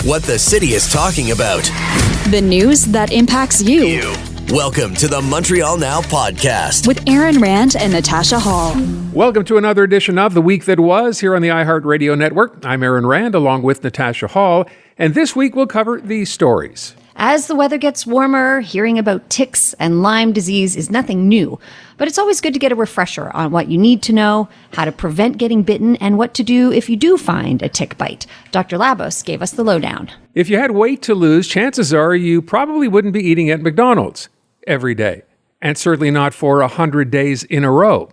What the city is talking about. The news that impacts you. Welcome to the Montreal Now podcast with Aaron Rand and Natasha Hall. Welcome to another edition of The Week That Was here on the iHeartRadio Network. I'm Aaron Rand along with Natasha Hall, and this week we'll cover these stories. As the weather gets warmer, hearing about ticks and Lyme disease is nothing new. But it's always good to get a refresher on what you need to know, how to prevent getting bitten, and what to do if you do find a tick bite. Dr. Labos gave us the lowdown. If you had weight to lose, chances are you probably wouldn't be eating at McDonald's every day, and certainly not for 100 days in a row.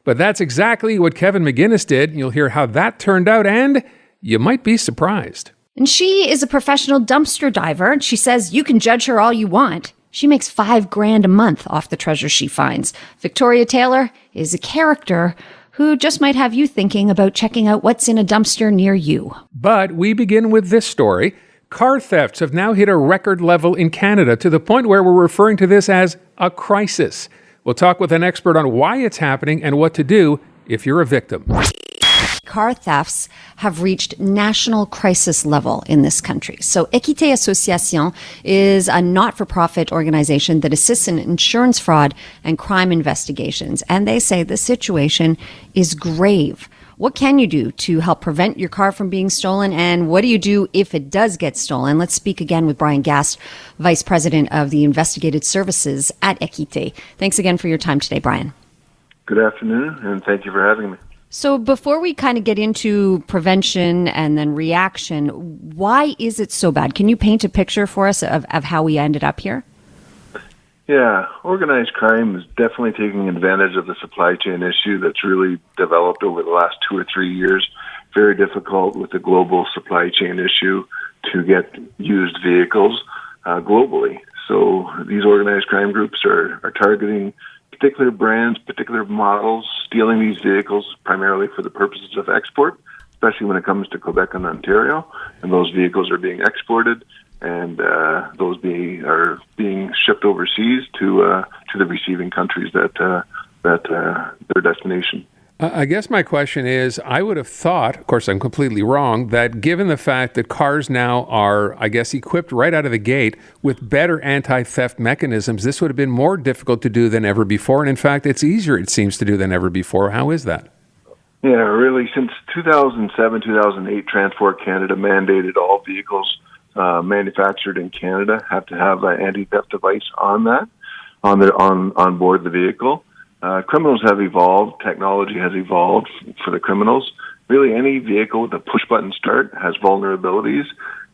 But that's exactly what Kevin McGinnis did. You'll hear how that turned out, and you might be surprised. And she is a professional dumpster diver. She says you can judge her all you want. She makes $5,000 a month off the treasure she finds. Victoria Taylor is a character who just might have you thinking about checking out what's in a dumpster near you. But we begin with this story. Car thefts have now hit a record level in Canada to the point where we're referring to this as a crisis. We'll talk with an expert on why it's happening and what to do if you're a victim. Car thefts have reached national crisis level in this country. So Équité Association is a not-for-profit organization that assists in insurance fraud and crime investigations. And they say the situation is grave. What can you do to help prevent your car from being stolen? And what do you do if it does get stolen? Let's speak again with BRYAN GAST, Vice President of the Investigative Services at Équité. Thanks again for your time today, BRYAN. Good afternoon, and thank you for having me. So before we kind of get into prevention and then reaction, why is it so bad? Can you paint a picture for us of how we ended up here? Yeah, organized crime is definitely taking advantage of the supply chain issue that's really developed over the last 2 or 3 years. Very difficult with the global supply chain issue to get used vehicles globally. So these organized crime groups are targeting particular brands, particular models, stealing these vehicles primarily for the purposes of export, especially when it comes to Quebec and Ontario. And those vehicles are being exported, and those are being shipped overseas to the receiving countries that their destination. I guess my question is, I would have thought, of course I'm completely wrong, that given the fact that cars now are, I guess, equipped right out of the gate with better anti-theft mechanisms, this would have been more difficult to do than ever before. And in fact, it's easier, it seems, to do than ever before. How is that? Yeah, really, since 2007, 2008, Transport Canada mandated all vehicles manufactured in Canada have to have an anti-theft device on board the vehicle. Criminals have evolved. Technology has evolved for the criminals. Really, any vehicle with a push-button start has vulnerabilities,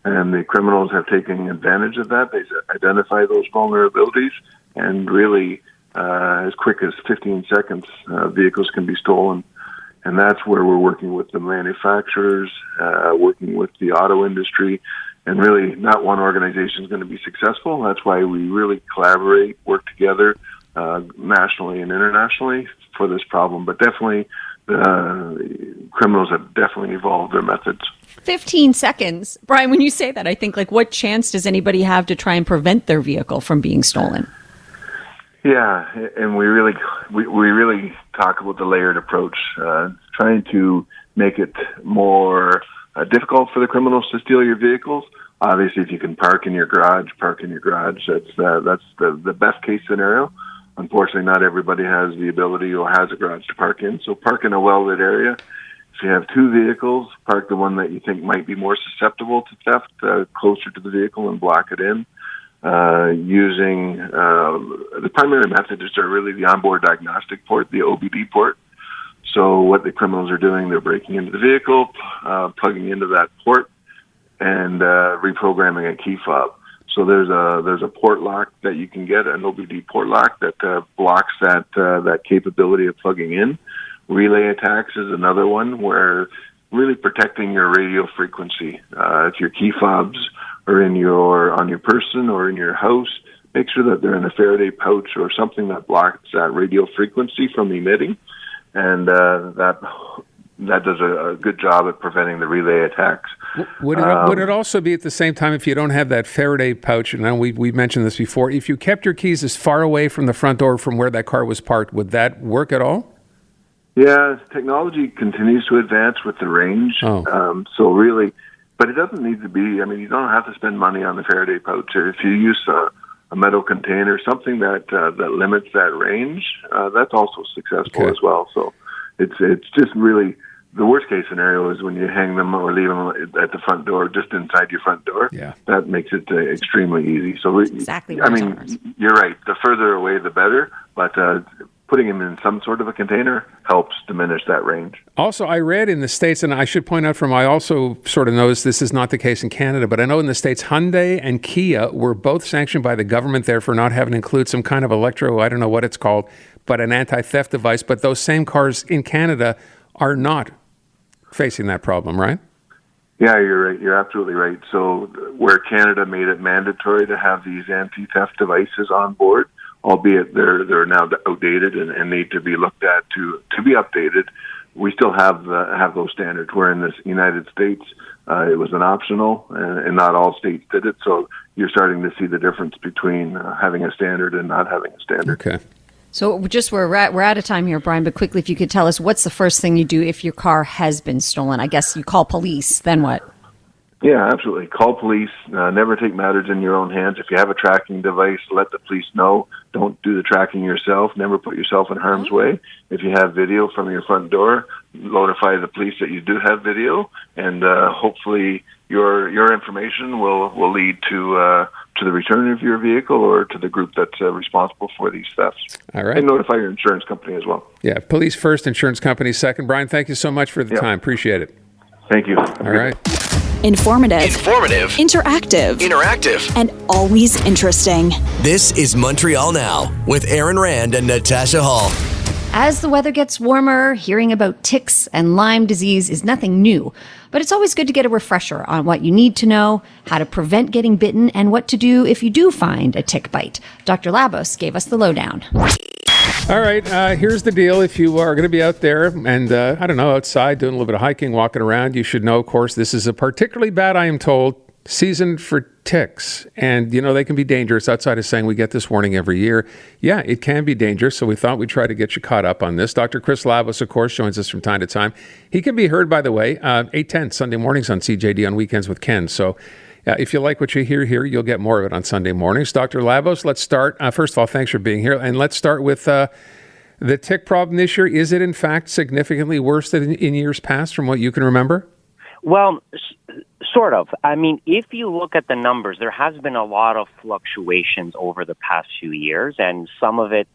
and the criminals have taken advantage of that. They identify those vulnerabilities, and really, as quick as 15 seconds, vehicles can be stolen. And that's where we're working with the manufacturers, working with the auto industry, and really, not one organization is going to be successful. That's why we really collaborate, work together, nationally and internationally for this problem. But definitely, criminals have definitely evolved their methods. 15 seconds. BRYAN, when you say that, I think, what chance does anybody have to try and prevent their vehicle from being stolen? Yeah, and we really talk about the layered approach, trying to make it more difficult for the criminals to steal your vehicles. Obviously, if you can park in your garage. That's the best case scenario. Unfortunately, not everybody has the ability or has a garage to park in. So park in a well-lit area. If you have two vehicles, park the one that you think might be more susceptible to theft closer to the vehicle and block it in. Using the primary methods are really the onboard diagnostic port, the OBD port. So what the criminals are doing, they're breaking into the vehicle, plugging into that port, and reprogramming a key fob. So there's a port lock that you can get, an OBD port lock that blocks that capability of plugging in. Relay attacks is another one where really protecting your radio frequency. If your key fobs are on your person or in your house, make sure that they're in a Faraday pouch or something that blocks that radio frequency from emitting, and that does a good job at preventing the relay attacks. Would it also be at the same time, if you don't have that Faraday pouch, and we've mentioned this before, if you kept your keys as far away from the front door from where that car was parked, would that work at all? Yeah, technology continues to advance with the range. So really, But it doesn't need to be. I mean, you don't have to spend money on the Faraday pouch. If you use a metal container, something that limits that range, that's also successful as well. So it's just really the worst case scenario is when you hang them or leave them at the front door, just inside your front door. Yeah. That makes it extremely easy. So exactly. I mean, you're right. The further away, the better. But putting them in some sort of a container helps diminish that range. Also, I read in the States, and I should point out I also sort of noticed this is not the case in Canada, but I know in the States, Hyundai and Kia were both sanctioned by the government there for not having to include some kind of I don't know what it's called, but an anti-theft device. But those same cars in Canada are not facing that problem, right? Yeah, you're right. You're absolutely right. So where Canada made it mandatory to have these anti-theft devices on board, albeit they're now outdated and need to be looked at to be updated, we still have those standards. Where in the United States, it was an optional, and not all states did it. So you're starting to see the difference between having a standard and not having a standard. Okay. So we're out of time here, Brian, but quickly, if you could tell us, what's the first thing you do if your car has been stolen? I guess you call police, then what? Yeah, absolutely. Call police. Never take matters in your own hands. If you have a tracking device, let the police know. Don't do the tracking yourself. Never put yourself in harm's way. If you have video from your front door, notify the police that you do have video, and hopefully your information will lead to the return of your vehicle or to the group that's responsible for these thefts. All right. And notify your insurance company as well. Yeah, police first, insurance company second. Brian, thank you so much for the time. Appreciate it. Thank you. All right. Informative, interactive, and always interesting. This is Montreal Now with Aaron Rand and Natasha Hall. As the weather gets warmer, hearing about ticks and Lyme disease is nothing new. But it's always good to get a refresher on what you need to know, how to prevent getting bitten, and what to do if you do find a tick bite. Dr. Labos gave us the lowdown. All right, here's the deal. If you are going to be out there and, outside doing a little bit of hiking, walking around, you should know, of course, this is a particularly bad, I am told, season for ticks. And, they can be dangerous. Outside of saying we get this warning every year, yeah, it can be dangerous. So we thought we'd try to get you caught up on this. Dr. Chris Labos, of course, joins us from time to time. He can be heard, by the way, 8:10 Sunday mornings on CJAD on Weekends with Ken. So if you like what you hear here, you'll get more of it on Sunday mornings. Dr. Labos, let's start. First of all, thanks for being here. And let's start with the tick problem this year. Is it, in fact, significantly worse than in years past from what you can remember? Well, sort of. I mean, if you look at the numbers, there has been a lot of fluctuations over the past few years, and some of it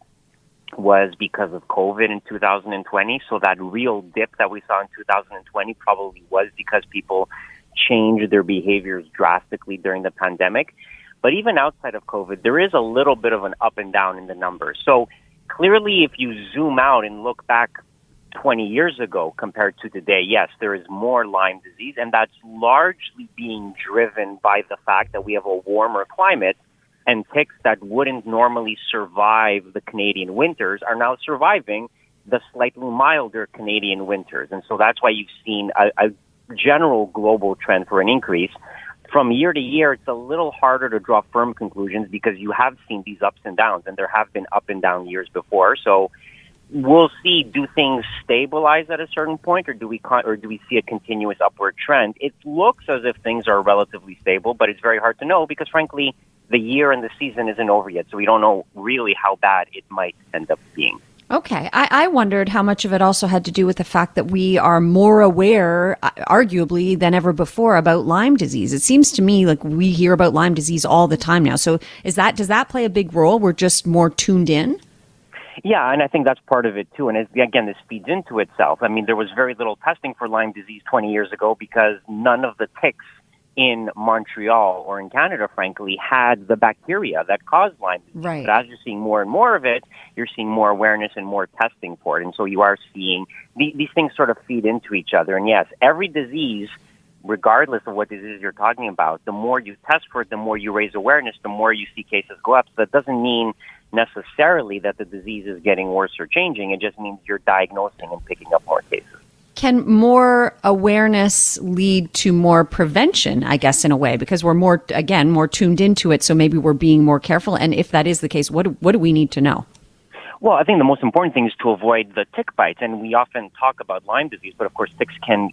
was because of COVID in 2020. So that real dip that we saw in 2020 probably was because people changed their behaviors drastically during the pandemic. But even outside of COVID, there is a little bit of an up and down in the numbers. So clearly, if you zoom out and look back 20 years ago compared to today, yes, there is more Lyme disease, and that's largely being driven by the fact that we have a warmer climate, and ticks that wouldn't normally survive the Canadian winters are now surviving the slightly milder Canadian winters. And so that's why you've seen a general global trend for an increase. From year to year, it's a little harder to draw firm conclusions because you have seen these ups and downs, and there have been up and down years before. So we'll see, do things stabilize at a certain point, or do we see a continuous upward trend? It looks as if things are relatively stable, but it's very hard to know because, frankly, the year and the season isn't over yet, so we don't know really how bad it might end up being. Okay. I wondered how much of it also had to do with the fact that we are more aware, arguably, than ever before about Lyme disease. It seems to me like we hear about Lyme disease all the time now. So does that play a big role? We're just more tuned in? Yeah, and I think that's part of it, too. And again, this feeds into itself. I mean, there was very little testing for Lyme disease 20 years ago because none of the ticks in Montreal or in Canada, frankly, had the bacteria that caused Lyme disease. Right. But as you're seeing more and more of it, you're seeing more awareness and more testing for it. And so you are seeing these things sort of feed into each other. And yes, every disease, regardless of what disease you're talking about, the more you test for it, the more you raise awareness, the more you see cases go up. So that doesn't mean necessarily that the disease is getting worse or changing. It just means you're diagnosing and picking up more cases. Can more awareness lead to more prevention, I guess, in a way, because we're more tuned into it, so maybe we're being more careful? And if that is the case, what do we need to know? Well, I think the most important thing is to avoid the tick bites. And we often talk about Lyme disease, but of course ticks can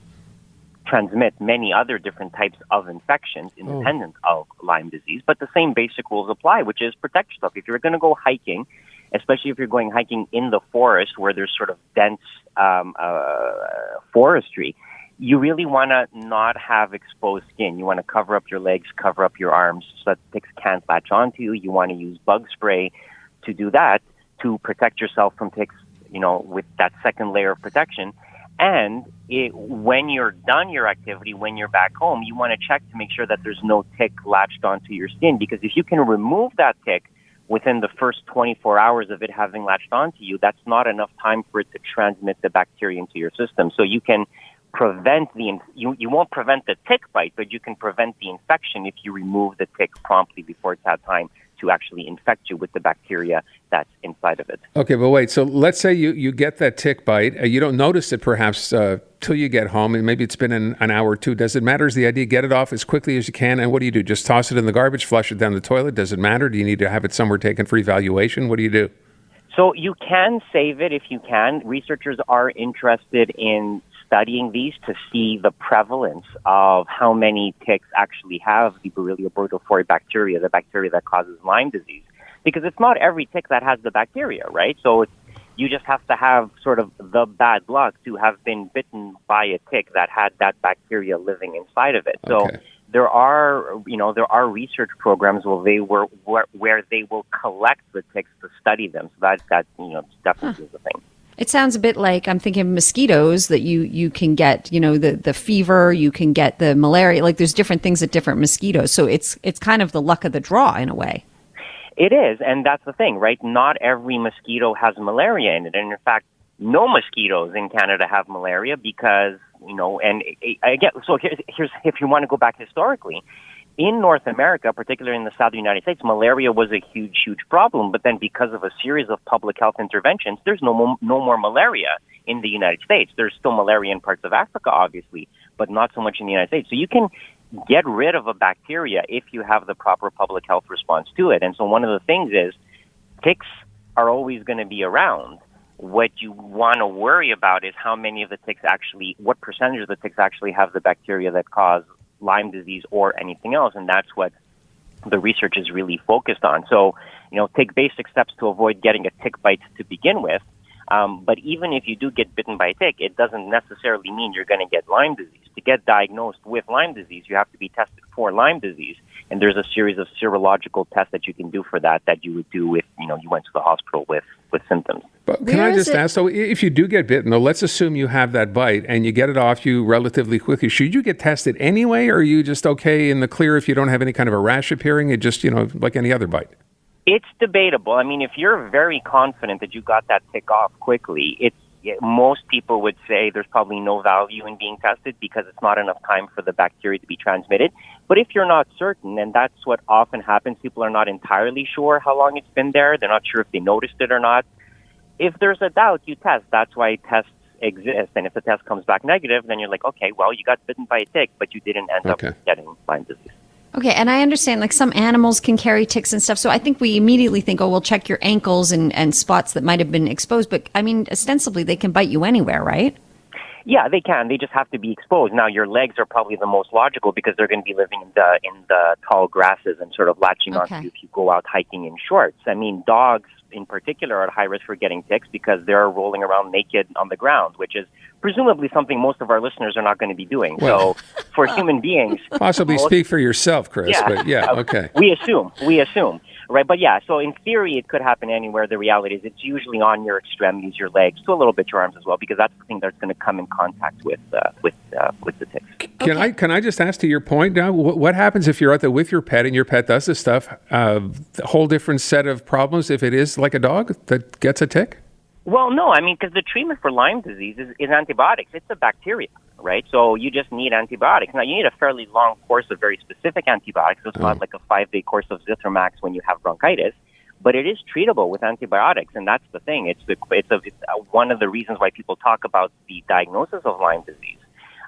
transmit many other different types of infections independent of Lyme disease. But the same basic rules apply, which is protect yourself. If you're going to go hiking, especially if you're going hiking in the forest where there's sort of dense forestry, you really want to not have exposed skin. You want to cover up your legs, cover up your arms so that ticks can't latch onto you. You want to use bug spray to do that, to protect yourself from ticks, with that second layer of protection. And when you're done your activity, when you're back home, you want to check to make sure that there's no tick latched onto your skin. Because if you can remove that tick within the first 24 hours of it having latched onto you, that's not enough time for it to transmit the bacteria into your system. So you can prevent you won't prevent the tick bite, but you can prevent the infection if you remove the tick promptly before it's had time to actually infect you with the bacteria that's inside of it. Okay, but wait, so let's say you get that tick bite. You don't notice it perhaps till you get home, and maybe it's been an hour or two. Does it matter? Is the idea get it off as quickly as you can? And what do? Just toss it in the garbage, flush it down the toilet? Does it matter? Do you need to have it somewhere taken for evaluation? What do you do? So you can save it if you can. Researchers are interested in studying these to see the prevalence of how many ticks actually have the Borrelia burgdorferi bacteria, the bacteria that causes Lyme disease. Because it's not every tick that has the bacteria, right? So you just have to have sort of the bad luck to have been bitten by a tick that had that bacteria living inside of it. So there are research programs where they will collect the ticks to study them. So that definitely is a thing. It sounds a bit like, I'm thinking of mosquitoes, that you can get, the fever, you can get the malaria, like there's different things at different mosquitoes. So it's kind of the luck of the draw in a way. It is, and that's the thing, right? Not every mosquito has malaria in it. And in fact, no mosquitoes in Canada have malaria because, and again, so here's if you want to go back historically, in North America, particularly in the southern United States, malaria was a huge, huge problem. But then because of a series of public health interventions, there's no more malaria in the United States. There's still malaria in parts of Africa, obviously, but not so much in the United States. So you can get rid of a bacteria if you have the proper public health response to it. And so one of the things is ticks are always going to be around. What you want to worry about is how many of the ticks what percentage of the ticks actually have the bacteria that cause Lyme disease or anything else, and that's what the research is really focused on. So, take basic steps to avoid getting a tick bite to begin with. But even if you do get bitten by a tick, it doesn't necessarily mean you're going to get Lyme disease. To get diagnosed with Lyme disease, you have to be tested for Lyme disease, and there's a series of serological tests that you can do for that you would do if you went to the hospital with symptoms. But can I just ask, so if you do get bitten, though, let's assume you have that bite and you get it off you relatively quickly. Should you get tested anyway, or are you just okay in the clear if you don't have any kind of a rash appearing? It just, like any other bite? It's debatable. I mean, if you're very confident that you got that tick off quickly, most people would say there's probably no value in being tested because it's not enough time for the bacteria to be transmitted. But if you're not certain, and that's what often happens, people are not entirely sure how long it's been there. They're not sure if they noticed it or not. If there's a doubt, you test. That's why tests exist. And if the test comes back negative, then you're like, okay, well, you got bitten by a tick, but you didn't end up getting Lyme disease. Okay, and I understand, like, some animals can carry ticks and stuff, so I think we immediately think, we'll check your ankles and spots that might have been exposed, but, I mean, ostensibly, they can bite you anywhere, right? Yeah, they can. They just have to be exposed. Now, your legs are probably the most logical because they're going to be living in the tall grasses and sort of latching onto you if you go out hiking in shorts. I mean, dogs in particular are at high risk for getting ticks because they're rolling around naked on the ground, which is presumably something most of our listeners are not going to be doing. Well, so for human beings... Possibly speak for yourself, Chris, but okay. We assume. Right, but yeah, so in theory, it could happen anywhere. The reality is it's usually on your extremities, your legs, to a little bit your arms as well, because that's the thing that's going to come in contact with the ticks. Can I just ask, to your point now, what happens if you're out there with your pet and your pet does this stuff? A whole different set of problems if it is like a dog that gets a tick? Well, no, I mean, because the treatment for Lyme disease is antibiotics. It's a bacteria, right? So you just need antibiotics. Now, you need a fairly long course of very specific antibiotics. So it's not like a 5-day course of Zithromax when you have bronchitis, but it is treatable with antibiotics, and that's the thing. It's one of the reasons why people talk about the diagnosis of Lyme disease.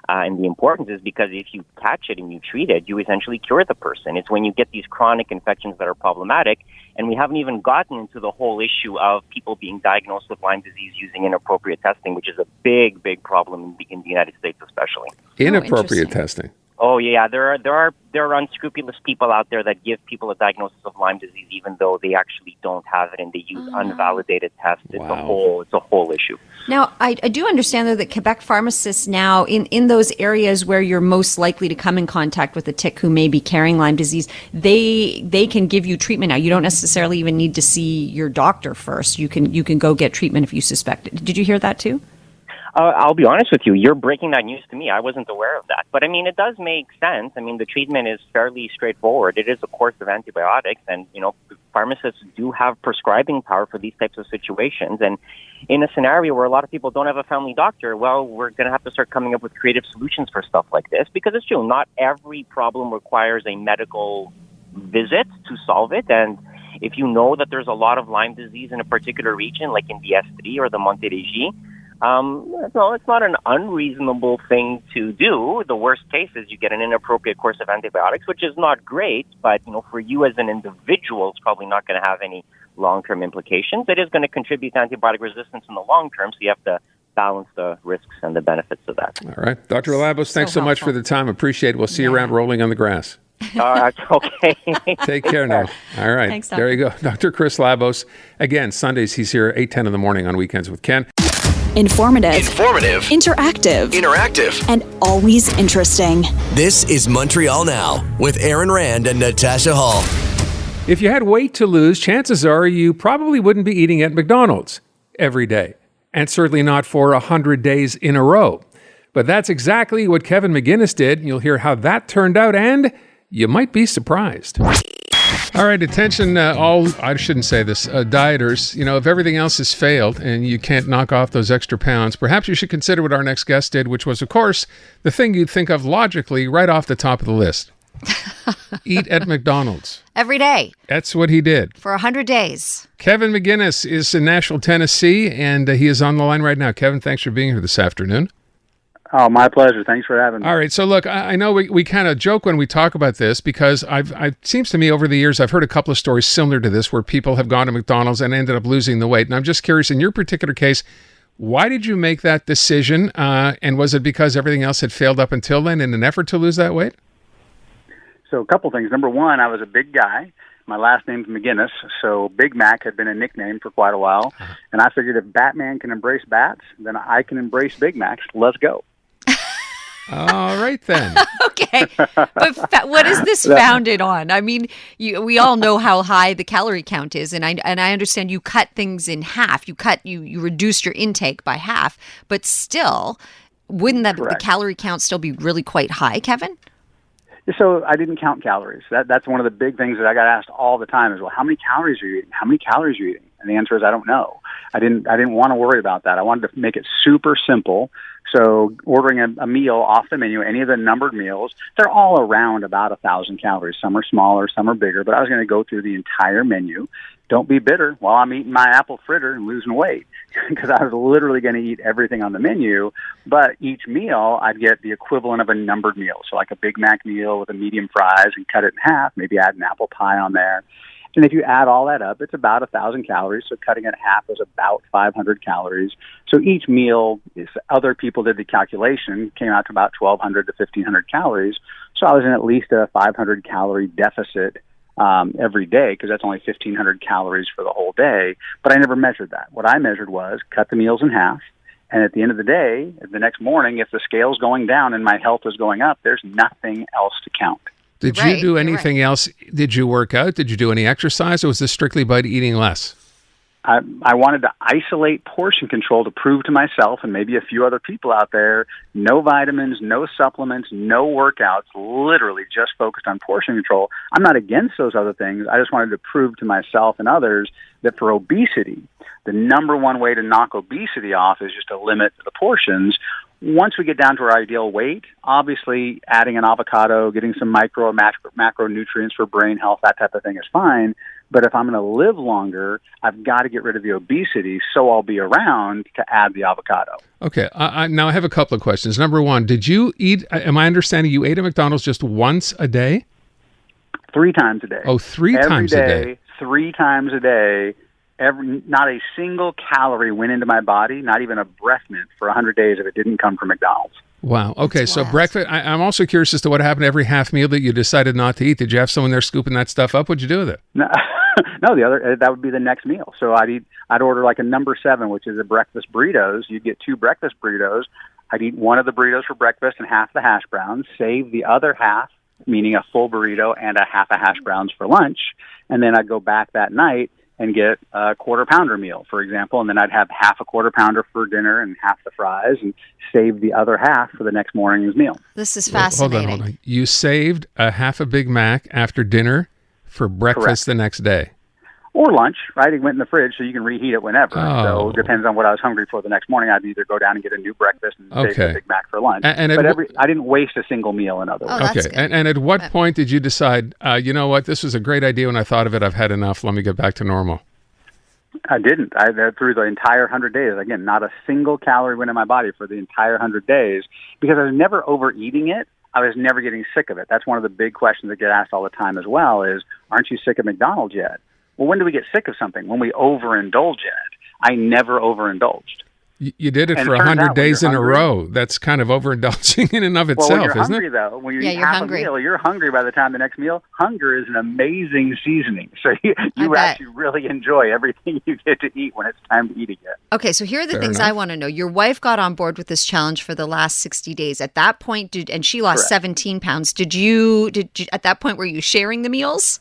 And the importance is because if you catch it and you treat it, you essentially cure the person. It's when you get these chronic infections that are problematic. And we haven't even gotten into the whole issue of people being diagnosed with Lyme disease using inappropriate testing, which is a big, big problem in the United States especially. Inappropriate testing. Oh yeah, there are unscrupulous people out there that give people a diagnosis of Lyme disease even though they actually don't have it, and they use unvalidated tests. It's a whole issue. Now, I do understand though that Quebec pharmacists now in those areas where you're most likely to come in contact with a tick who may be carrying Lyme disease, they can give you treatment now. You don't necessarily even need to see your doctor first. You can go get treatment if you suspect it. Did you hear that too? I'll be honest with you. You're breaking that news to me. I wasn't aware of that. But, I mean, it does make sense. I mean, the treatment is fairly straightforward. It is a course of antibiotics, and, pharmacists do have prescribing power for these types of situations. And in a scenario where a lot of people don't have a family doctor, well, we're going to have to start coming up with creative solutions for stuff like this, because it's true. Not every problem requires a medical visit to solve it. And if you know that there's a lot of Lyme disease in a particular region, like in the Estrie or the Montérégie, no, it's not an unreasonable thing to do. The worst case is you get an inappropriate course of antibiotics, which is not great, but for you as an individual, it's probably not going to have any long-term implications. It is going to contribute to antibiotic resistance in the long term, so you have to balance the risks and the benefits of that. All right. Dr. Labos, thanks so much for the time. Appreciate it. We'll see you around rolling on the grass. Okay. Take care now. All right. Thanks, there you go. Dr. Chris Labos. Again, Sundays he's here at 8:10 in the morning, on weekends with Ken. Informative, interactive, and always interesting. This is Montreal Now with Aaron Rand and Natasha Hall. If you had weight to lose, chances are you probably wouldn't be eating at McDonald's every day, and certainly not for 100 days in a row. But that's exactly what Kevin McGinnis did, and you'll hear how that turned out, and you might be surprised. All right, attention, I shouldn't say this, dieters. If everything else has failed and you can't knock off those extra pounds, perhaps you should consider what our next guest did, which was, of course, the thing you'd think of logically right off the top of the list. Eat at McDonald's. Every day. That's what he did. For 100 days. Kevin McGinnis is in Nashville, Tennessee, and he is on the line right now. Kevin, thanks for being here this afternoon. Oh, my pleasure. Thanks for having me. All right. So, look, I know we kind of joke when we talk about this because it seems to me over the years I've heard a couple of stories similar to this where people have gone to McDonald's and ended up losing the weight. And I'm just curious, in your particular case, why did you make that decision? And was it because everything else had failed up until then in an effort to lose that weight? So a couple things. Number one, I was a big guy. My last name's McGinnis, so Big Mac had been a nickname for quite a while. And I figured if Batman can embrace bats, then I can embrace Big Macs. Let's go. All right, then. Okay. But what is this founded on? I mean, we all know how high the calorie count is, and I understand you cut things in half. You reduced your intake by half, but still, wouldn't the calorie count still be really quite high, Kevin? So I didn't count calories. That's one of the big things that I got asked all the time is, well, how many calories are you eating? How many calories are you eating? And the answer is I don't know. I didn't want to worry about that. I wanted to make it super simple. So ordering a meal off the menu, any of the numbered meals, they're all around about 1,000 calories. Some are smaller, some are bigger, but I was going to go through the entire menu. Don't be bitter while I'm eating my apple fritter and losing weight, because I was literally going to eat everything on the menu, but each meal I'd get the equivalent of a numbered meal. So like a Big Mac meal with a medium fries and cut it in half, maybe add an apple pie on there. And if you add all that up, it's about 1,000 calories. So cutting it in half is about 500 calories. So each meal, other people did the calculation, came out to about 1,200 to 1,500 calories. So I was in at least a 500 calorie deficit every day, because that's only 1,500 calories for the whole day. But I never measured that. What I measured was cut the meals in half. And at the end of the day, the next morning, if the scale's going down and my health is going up, there's nothing else to count. Did you do anything else? Did you work out? Did you do any exercise? Or was this strictly about eating less? I wanted to isolate portion control to prove to myself and maybe a few other people out there, no vitamins, no supplements, no workouts, literally just focused on portion control. I'm not against those other things. I just wanted to prove to myself and others that for obesity, the number one way to knock obesity off is just to limit the portions. Once we get down to our ideal weight, obviously adding an avocado, getting some micro or macronutrients for brain health, that type of thing is fine. But if I'm going to live longer, I've got to get rid of the obesity, so I'll be around to add the avocado. Okay. Now I have a couple of questions. Number one, did you eat, am I understanding you ate at McDonald's just once a day? 3 times a day. Oh, three times a day. 3 times a day. Not a single calorie went into my body, not even a breath mint for 100 days if it didn't come from McDonald's. Wow. Okay, That's so wild. breakfast, I'm also curious as to what happened every half meal that you decided not to eat. Did you have someone there scooping that stuff up? What'd you do with it? No, that would be the next meal. So I'd order like a number 7, which is a breakfast burritos. You'd get 2 breakfast burritos. I'd eat one of the burritos for breakfast and half the hash browns, save the other half, meaning a full burrito and a half a hash browns for lunch. And then I'd go back that night and get a quarter pounder meal, for example, and then I'd have half a quarter pounder for dinner and half the fries and save the other half for the next morning's meal. This is fascinating. Hold on. You saved a half a Big Mac after dinner for breakfast Correct. the next day. Or lunch, right? It went in the fridge, so you can reheat it whenever. Oh. So it depends on what I was hungry for the next morning. I'd either go down and get a new breakfast and save the Big Mac for lunch. But I didn't waste a single meal, in other words. Oh, that's Okay. good. And at what point did you decide, you know what, this was a great idea when I thought of it, I've had enough, let me get back to normal? I didn't. Through the entire 100 days, again, not a single calorie went in my body for the entire 100 days because I was never overeating it. I was never getting sick of it. That's one of the big questions that get asked all the time as well is, aren't you sick of McDonald's yet? Well, when do we get sick of something? When we overindulge in it. I never overindulged. You did it And for it turns 100 out when days in you're a hungry- row. That's kind of overindulging in and of Well, itself, when you're isn't hungry, it? though, when you Yeah, eat you're half hungry. a meal, you're hungry by the time the next meal. Hunger is an amazing seasoning. So you bet. actually really enjoy everything you get to eat when it's time to eat again. Okay, so here are the Fair things enough. I want to know. Your wife got on board with this challenge for the last 60 days. At that point, and she lost Correct. 17 pounds. Did you, at that point, were you sharing the meals?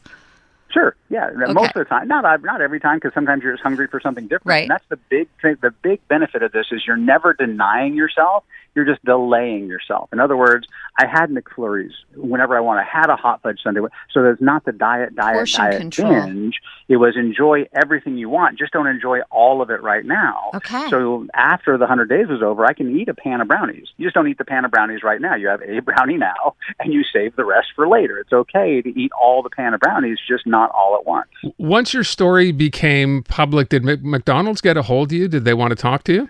Sure, yeah. Most of the time, not every time, because sometimes you're just hungry for something different. Right. And that's the big thing. The big benefit of this is you're never denying yourself. You're just delaying yourself. In other words, I had McFlurries whenever I want. I had a hot fudge sundae. So there's not the diet Portion control. binge. It was enjoy everything you want. Just don't enjoy all of it right now. Okay. So after the 100 days was over, I can eat a pan of brownies. You just don't eat the pan of brownies right now. You have a brownie now, and you save the rest for later. It's okay to eat all the pan of brownies, just not all at once. Once your story became public, did McDonald's get a hold of you? Did they want to talk to you?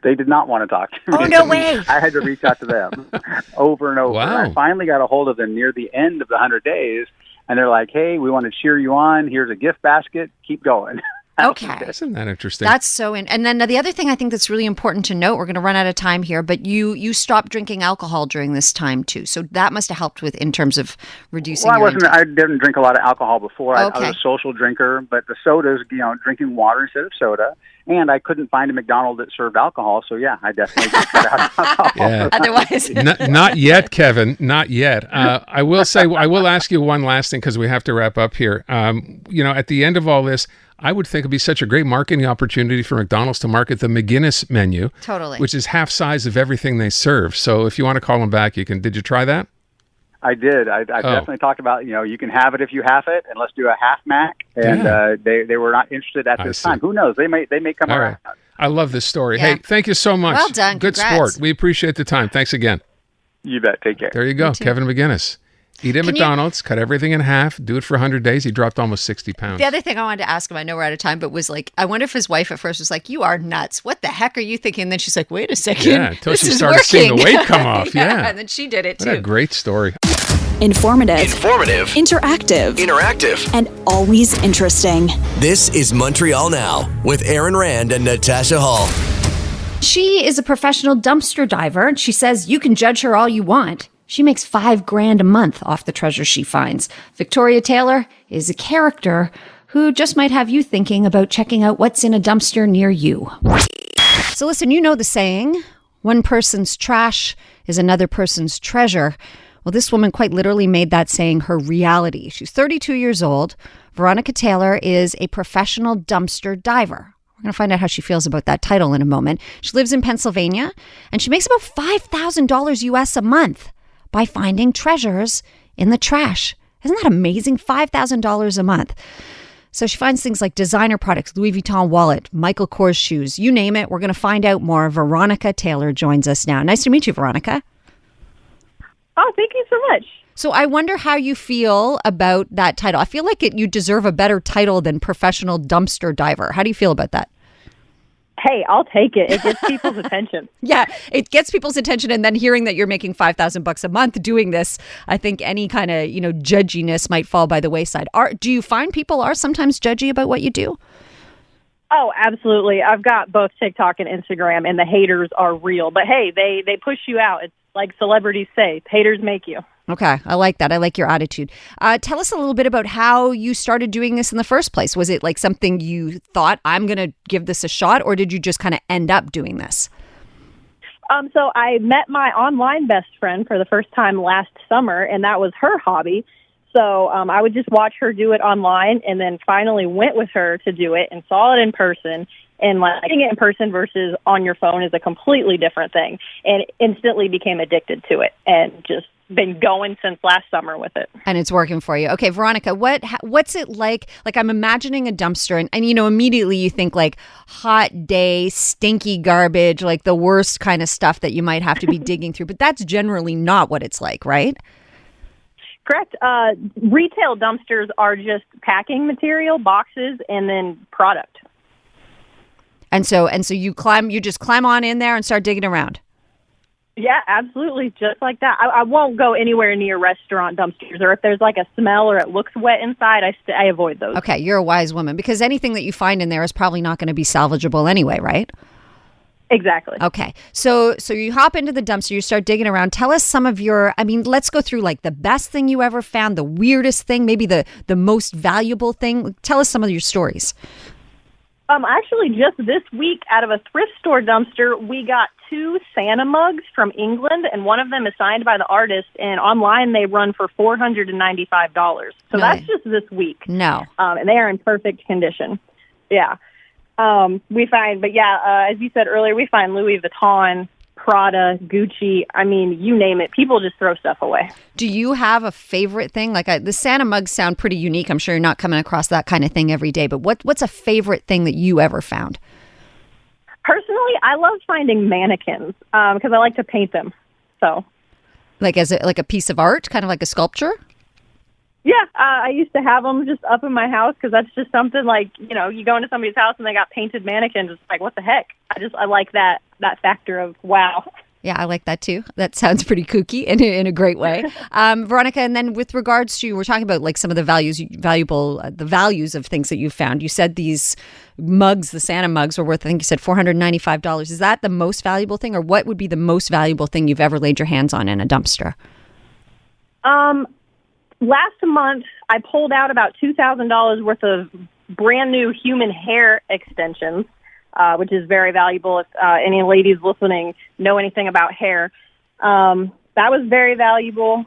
They did not want to talk to me. Oh, no way. I had to reach out to them over and over. Wow. I finally got a hold of them near the end of the 100 days, and they're like, hey, we want to cheer you on. Here's a gift basket. Keep going. Okay. Isn't that interesting? That's so and then the other thing I think that's really important to note, we're going to run out of time here, but you stopped drinking alcohol during this time too. So that must have helped with in terms of reducing Well, your I didn't drink a lot of alcohol before. I Okay. was a social drinker, but the sodas, drinking water instead of soda. And I couldn't find a McDonald's that served alcohol, so yeah, I definitely cut out alcohol. Yeah. Otherwise, Not yet, Kevin. Not yet. I will ask you one last thing because we have to wrap up here. At the end of all this, I would think it'd be such a great marketing opportunity for McDonald's to market the McGinnis menu, Totally. which is half size of everything they serve. So if you want to call them back, you can. Did you try that? I did. I definitely talked about, you can have it if you have it, and let's do a half Mac. And they were not interested at this see. time. Who knows? They may come All around. right. I love this story. Yeah. Hey, thank you so much. Well done. Good Congrats. sport. We appreciate the time. Thanks again. You bet. Take care. There you go. Kevin McGinnis. Eat at Can you- McDonald's, cut everything in half, do it for 100 days. He dropped almost 60 pounds. the other thing I wanted to ask him, I know we're out of time, but was like, I wonder if his wife at first was like, you are nuts. What the heck are you thinking? And then she's like, wait a second. Yeah, until this she is started seeing the working. weight come off. Yeah. And then she did it What a too. great story. Informative, Interactive, and always interesting. This is Montreal Now with Aaron Rand and Natasha Hall. She is a professional dumpster diver, and she says you can judge her all you want. She makes $5,000 a month off the treasure she finds. Victoria Taylor is a character who just might have you thinking about checking out what's in a dumpster near you. So listen, you know the saying, one person's trash is another person's treasure. Well, this woman quite literally made that saying her reality. She's 32 years old. Veronica Taylor is a professional dumpster diver. We're going to find out how she feels about that title in a moment. She lives in Pennsylvania, and she makes about $5,000 US a month by finding treasures in the trash. Isn't that amazing? $5,000 a month. So she finds things like designer products, Louis Vuitton wallet, Michael Kors shoes, you name it. We're going to find out more. Veronica Taylor joins us now. Nice to meet you, Veronica. Oh, thank you so much. So I wonder how you feel about that title. I feel like you deserve a better title than professional dumpster diver. How do you feel about that? Hey, I'll take it. It gets people's attention. Yeah, it gets people's attention, and then hearing that you're making $5,000 a month doing this, I think any kind of judginess might fall by the wayside. Do you find people are sometimes judgy about what you do? Oh, absolutely. I've got both TikTok and Instagram, and the haters are real. But hey, they push you out. It's like celebrities say, haters make you. Okay, I like that. I like your attitude. Tell us a little bit about how you started doing this in the first place. Was it like something you thought, I'm going to give this a shot, or did you just kind of end up doing this? So I met my online best friend for the first time last summer, and that was her hobby. So I would just watch her do it online, and then finally went with her to do it and saw it in person. And seeing it in person versus on your phone is a completely different thing, and instantly became addicted to it and just been going since last summer with it. And it's working for you. Okay, Veronica, what's it like? Like, I'm imagining a dumpster and immediately you think like hot day, stinky garbage, like the worst kind of stuff that you might have to be digging through. But that's generally not what it's like, right? Correct. Retail dumpsters are just packing material, boxes, and then product. And so you just climb on in there and start digging around. Yeah, absolutely. Just like that. I won't go anywhere near restaurant dumpsters, or if there's like a smell or it looks wet inside, I avoid those. Okay, you're a wise woman, because anything that you find in there is probably not going to be salvageable anyway, right? Exactly. Okay. So you hop into the dumpster, you start digging around. Tell us some of let's go through like the best thing you ever found, the weirdest thing, maybe the most valuable thing. Tell us some of your stories. Actually, just this week, out of a thrift store dumpster, we got 2 Santa mugs from England, and one of them is signed by the artist, and online they run for $495. So that's just this week. No. And they are in perfect condition. Yeah. We find, as you said earlier, we find Louis Vuitton, Prada, Gucci, you name it. People just throw stuff away. Do you have a favorite thing? Like the Santa mugs sound pretty unique. I'm sure you're not coming across that kind of thing every day, but what's a favorite thing that you ever found? Personally, I love finding mannequins because I like to paint them. So, like a piece of art, kind of like a sculpture? Yeah, I used to have them just up in my house because that's just something like, you go into somebody's house and they got painted mannequins. It's like, what the heck? I like that factor of wow. Yeah, I like that too. That sounds pretty kooky in a great way. Veronica, and then with regards to, we're talking about like some of the the values of things that you found. You said these mugs, the Santa mugs, were worth, I think you said $495. Is that the most valuable thing, or what would be the most valuable thing you've ever laid your hands on in a dumpster? Last month, I pulled out about $2,000 worth of brand new human hair extensions, which is very valuable if any ladies listening know anything about hair. That was very valuable.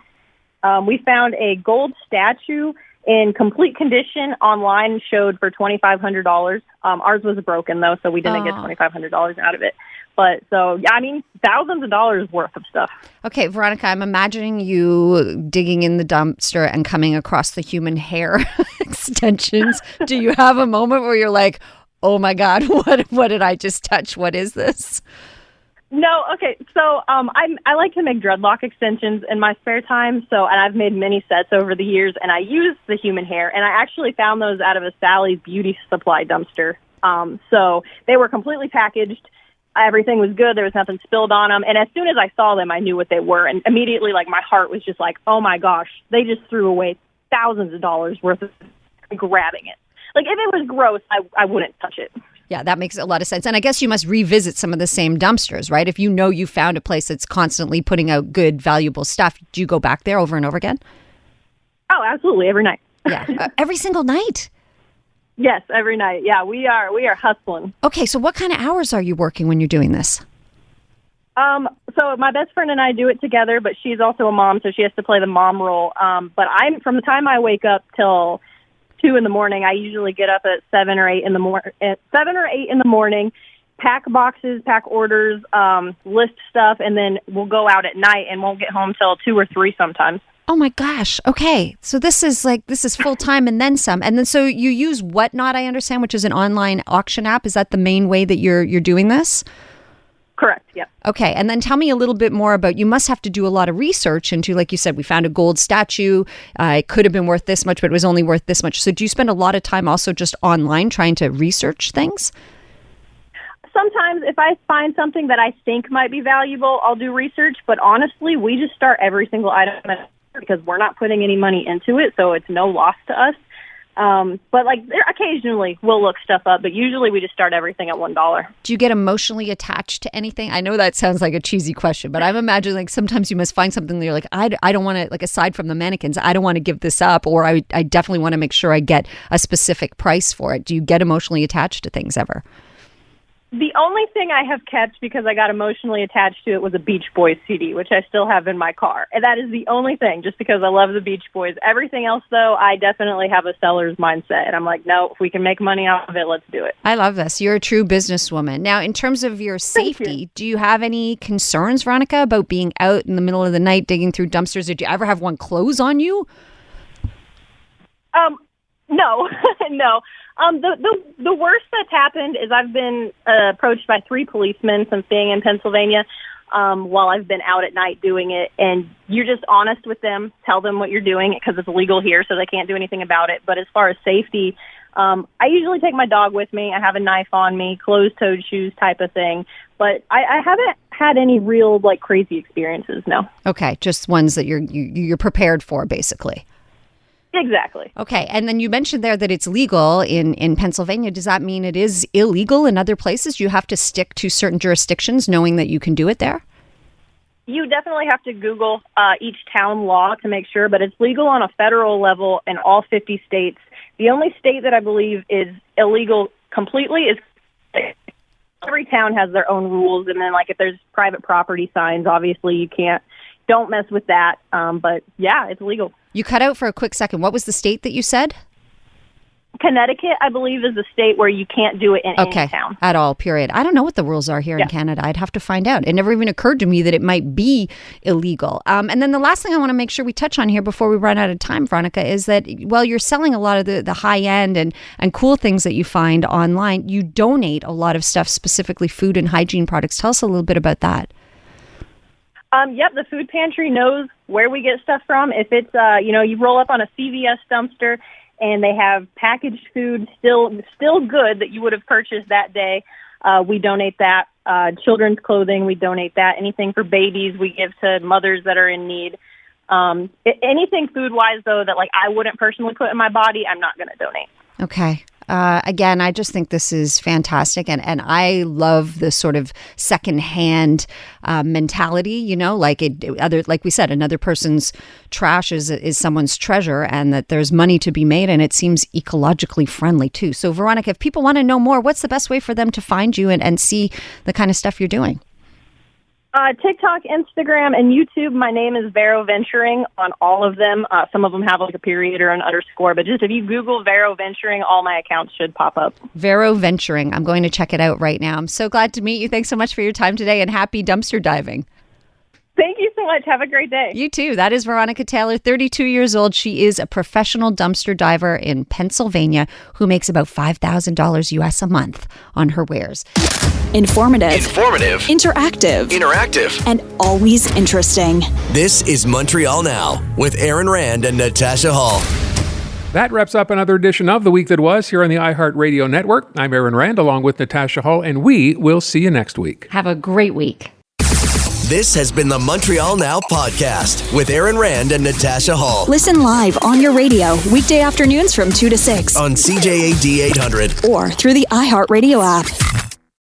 We found a gold statue in complete condition online, showed for $2,500. Ours was broken, though, so we didn't get $2,500 out of it. But thousands of dollars worth of stuff. Okay, Veronica, I'm imagining you digging in the dumpster and coming across the human hair extensions. Do you have a moment where you're like, oh my God, what did I just touch? What is this? No, okay. So I like to make dreadlock extensions in my spare time. And I've made many sets over the years, and I use the human hair. And I actually found those out of a Sally's Beauty Supply dumpster. So they were completely packaged. Everything was good. There was nothing spilled on them. And as soon as I saw them, I knew what they were. And immediately, my heart was just like, oh my gosh, they just threw away thousands of dollars worth of grabbing it. If it was gross, I wouldn't touch it. Yeah, that makes a lot of sense. And I guess you must revisit some of the same dumpsters, right? If you know you found a place that's constantly putting out good, valuable stuff, do you go back there over and over again? Oh, absolutely. Every night. Yeah. Every single night? Yes, every night. Yeah, we are hustling. Okay, so what kind of hours are you working when you're doing this? So my best friend and I do it together, but she's also a mom, so she has to play the mom role. But from the time I wake up till 2 in the morning, I usually get up at 7 or 8 in the morning, pack boxes, pack orders, list stuff, and then we'll go out at night and won't get home till 2 or 3 sometimes. Oh my gosh. Okay. So this is full time and then some. And then so you use Whatnot, I understand, which is an online auction app. Is that the main way that you're doing this? Correct, yep. Okay, and then tell me a little bit more about, you must have to do a lot of research into, like you said, we found a gold statue. It could have been worth this much, but it was only worth this much. So do you spend a lot of time also just online trying to research things? Sometimes if I find something that I think might be valuable, I'll do research. But honestly, we just start every single item because we're not putting any money into it, so it's no loss to us. But like occasionally we'll look stuff up, but usually we just start everything at $1. Do you get emotionally attached to anything? I know that sounds like a cheesy question, but I'm imagining like sometimes you must find something that you're like, I don't want to, like aside from the mannequins, I don't want to give this up, or I definitely want to make sure I get a specific price for it. Do you get emotionally attached to things ever? The only thing I have kept because I got emotionally attached to it was a Beach Boys CD, which I still have in my car. And that is the only thing, just because I love the Beach Boys. Everything else, though, I definitely have a seller's mindset. And I'm like, no, if we can make money off of it, let's do it. I love this. You're a true businesswoman. Now, in terms of your safety, do you have any concerns, Veronica, about being out in the middle of the night digging through dumpsters? Did you ever have one close on you? No, no. The worst that's happened is I've been approached by 3 policemen since being in Pennsylvania while I've been out at night doing it. And you're just honest with them, tell them what you're doing because it's illegal here, so they can't do anything about it. But as far as safety, I usually take my dog with me. I have a knife on me, closed-toed shoes type of thing. But I haven't had any real like crazy experiences, no. Okay, just ones that you're prepared for, basically. Exactly. Okay, and then you mentioned there that it's legal in Pennsylvania. Does that mean it is illegal in other places? Do you have to stick to certain jurisdictions knowing that you can do it there? You definitely have to Google each town law to make sure, but it's legal on a federal level in all 50 states. The only state that I believe is illegal completely is every town has their own rules, and then like if there's private property signs, obviously you don't mess with that. But yeah, it's legal. You cut out for a quick second. What was the state that you said? Connecticut, I believe, is the state where you can't do it in any town. At all, period. I don't know what the rules are here in Canada. I'd have to find out. It never even occurred to me that it might be illegal. And then the last thing I want to make sure we touch on here before we run out of time, Veronica, is that while you're selling a lot of the high-end and cool things that you find online, you donate a lot of stuff, specifically food and hygiene products. Tell us a little bit about that. Yep, the food pantry knows where we get stuff from. If it's, you roll up on a CVS dumpster and they have packaged food still good that you would have purchased that day, we donate that. Children's clothing, we donate that. Anything for babies, we give to mothers that are in need. Anything food-wise, though, that like I wouldn't personally put in my body, I'm not going to donate. Okay. Again, I just think this is fantastic. And I love the sort of secondhand mentality, like we said, another person's trash is someone's treasure, and that there's money to be made, and it seems ecologically friendly too. So Veronica, if people want to know more, what's the best way for them to find you and see the kind of stuff you're doing? TikTok, Instagram, and YouTube. My name is Vero Venturing on all of them. Some of them have like a period or an underscore, but just if you Google Vero Venturing, all my accounts should pop up. Vero Venturing. I'm going to check it out right now. I'm so glad to meet you. Thanks so much for your time today, and happy dumpster diving. Thank you so much. Have a great day. You too. That is Veronica Taylor, 32 years old. She is a professional dumpster diver in Pennsylvania who makes about $5,000 US a month on her wares. Informative. Interactive. And always interesting. This is Montreal Now with Aaron Rand and Natasha Hall. That wraps up another edition of The Week That Was here on the iHeartRadio Network. I'm Aaron Rand along with Natasha Hall, and we will see you next week. Have a great week. This has been the Montreal Now podcast with Aaron Rand and Natasha Hall. Listen live on your radio weekday afternoons from 2 to 6 on CJAD 800 or through the iHeartRadio app.